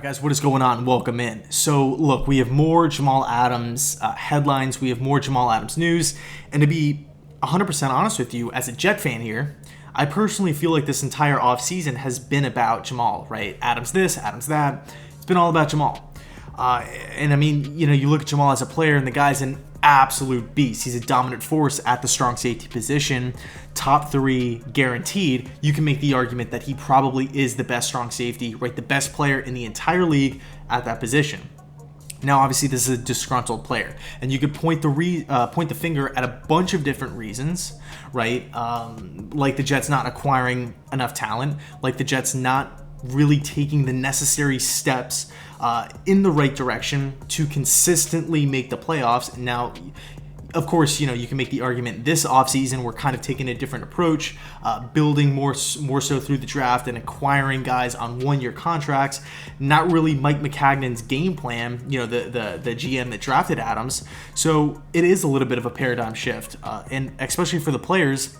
Guys, what is going on? Welcome in. So, look, we have more Jamal Adams headlines. We have more Jamal Adams news. And to be 100% honest with you, as a Jet fan here, I personally feel like this entire offseason has been about Jamal, right? Adams this, Adams that. It's been all about Jamal. And I mean, you look at Jamal as a player, and the guy's an absolute beast. He's a dominant force at the strong safety position, top 3 guaranteed. You can make the argument that he probably is the best strong safety, right? The best player in the entire league at that position. Now, obviously, this is a disgruntled player, and you could point the finger at a bunch of different reasons, right? Like the Jets not acquiring enough talent, like the Jets not really taking the necessary steps in the right direction to consistently make the playoffs. Now, of course, you can make the argument this offseason we're kind of taking a different approach, building more so through the draft and acquiring guys on 1-year contracts. Not really Mike McCagnon's game plan, the GM that drafted Adams. So it is a little bit of a paradigm shift, and especially for the players,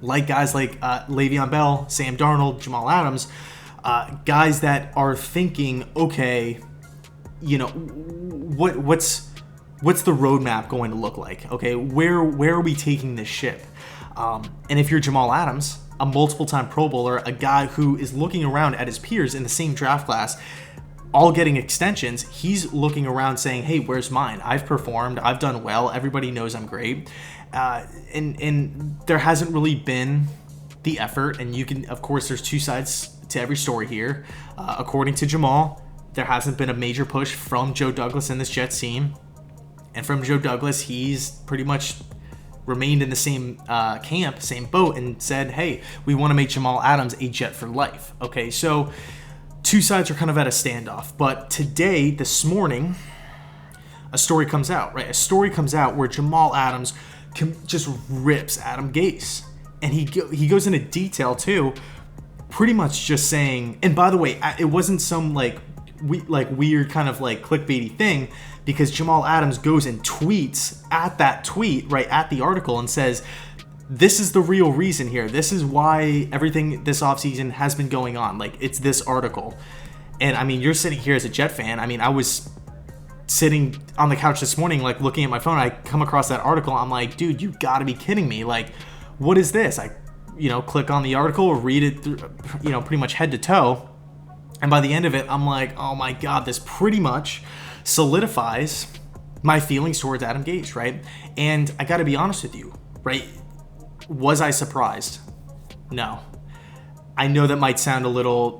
like guys like Le'Veon Bell, Sam Darnold, Jamal Adams, guys that are thinking, okay, what's the roadmap going to look like? Okay, where are we taking this ship? And if you're Jamal Adams, a multiple-time Pro Bowler, a guy who is looking around at his peers in the same draft class, all getting extensions, he's looking around saying, hey, where's mine? I've performed, I've done well, everybody knows I'm great. And there hasn't really been the effort, and you can, of course, there's 2 sides to every story here. According to Jamal, there hasn't been a major push from Joe Douglas and this Jets team. And from Joe Douglas, he's pretty much remained in the same camp, same boat, and said, hey, we want to make Jamal Adams a Jet for life. Okay, so 2 sides are kind of at a standoff. But today, this morning, a story comes out, right? A story comes out where Jamal Adams just rips Adam Gase. And he goes into detail, too, pretty much just saying, and by the way, it wasn't some weird kind of clickbaity thing, because Jamal Adams goes and tweets at that tweet, right, at the article, and says, this is the real reason here. This is why everything this offseason has been going on. It's this article. And I mean, you're sitting here as a Jet fan. I mean, I was sitting on the couch this morning, looking at my phone. I come across that article. I'm like, dude, you gotta be kidding me. What is this? I click on the article, read it through, pretty much head to toe. And by the end of it, I'm like, oh my God, this pretty much solidifies my feelings towards Adam Gase, right? And I got to be honest with you, right? Was I surprised? No. I know that might sound a little,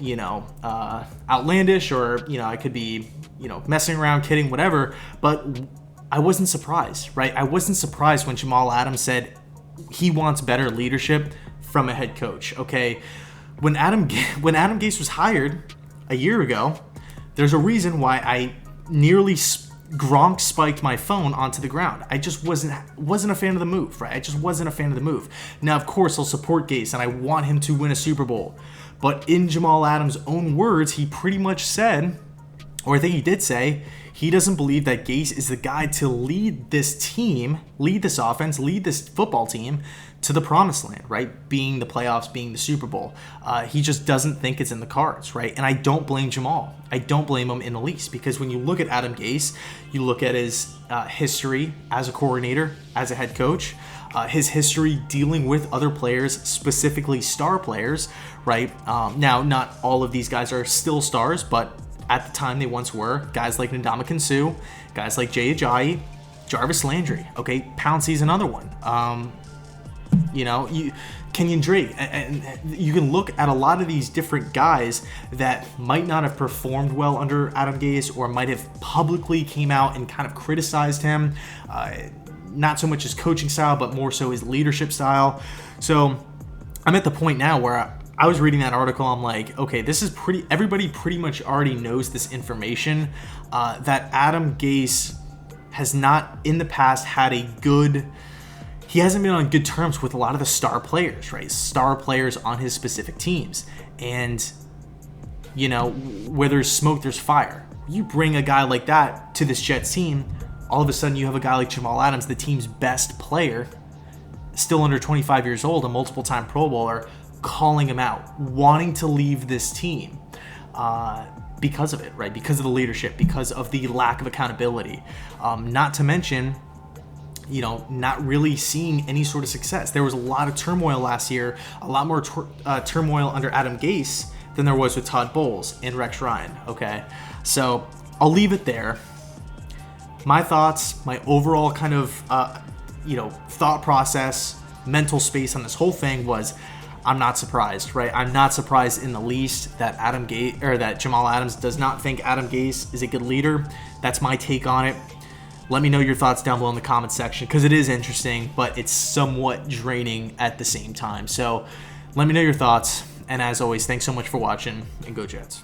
outlandish, or, I could be, messing around, kidding, whatever, but I wasn't surprised, right? I wasn't surprised when Jamal Adams said he wants better leadership from a head coach, okay? When Adam Gase was hired a year ago, there's a reason why I nearly Gronk spiked my phone onto the ground. I just wasn't a fan of the move, right? I just wasn't a fan of the move. Now, of course, I'll support Gase, and I want him to win a Super Bowl. But in Jamal Adams' own words, he pretty much said, or I think he did say, he doesn't believe that Gase is the guy to lead this team, lead this offense, lead this football team to the promised land, right? Being the playoffs, being the Super Bowl. He just doesn't think it's in the cards, right? And I don't blame Jamal. I don't blame him in the least, because when you look at Adam Gase, you look at his history as a coordinator, as a head coach, his history dealing with other players, specifically star players, right? Now, not all of these guys are still stars, but at the time they once were. Guys like Ndamukong Suh, guys like Jay Ajayi, Jarvis Landry. Okay, Pouncey's another one. Kenyon Drake, and you can look at a lot of these different guys that might not have performed well under Adam Gase, or might have publicly came out and kind of criticized him, not so much his coaching style, but more so his leadership style. So I'm at the point now where I was reading that article, I'm like, okay, this is everybody pretty much already knows this information, that Adam Gase has not in the past had he hasn't been on good terms with a lot of the star players, right? Star players on his specific teams. And, where there's smoke, there's fire. You bring a guy like that to this Jets team, all of a sudden you have a guy like Jamal Adams, the team's best player, still under 25 years old, a multiple-time Pro Bowler, calling him out, wanting to leave this team. because of it, right? Because of the leadership, because of the lack of accountability. Not to mention, not really seeing any sort of success. There was a lot of turmoil last year, a lot more turmoil under Adam Gase than there was with Todd Bowles and Rex Ryan, okay? So I'll leave it there. My thoughts, my overall kind of, thought process, mental space on this whole thing was, I'm not surprised, right? I'm not surprised in the least that that Jamal Adams does not think Adam Gase is a good leader. That's my take on it. Let me know your thoughts down below in the comment section, because it is interesting, but it's somewhat draining at the same time. So let me know your thoughts. And as always, thanks so much for watching, and go Jets.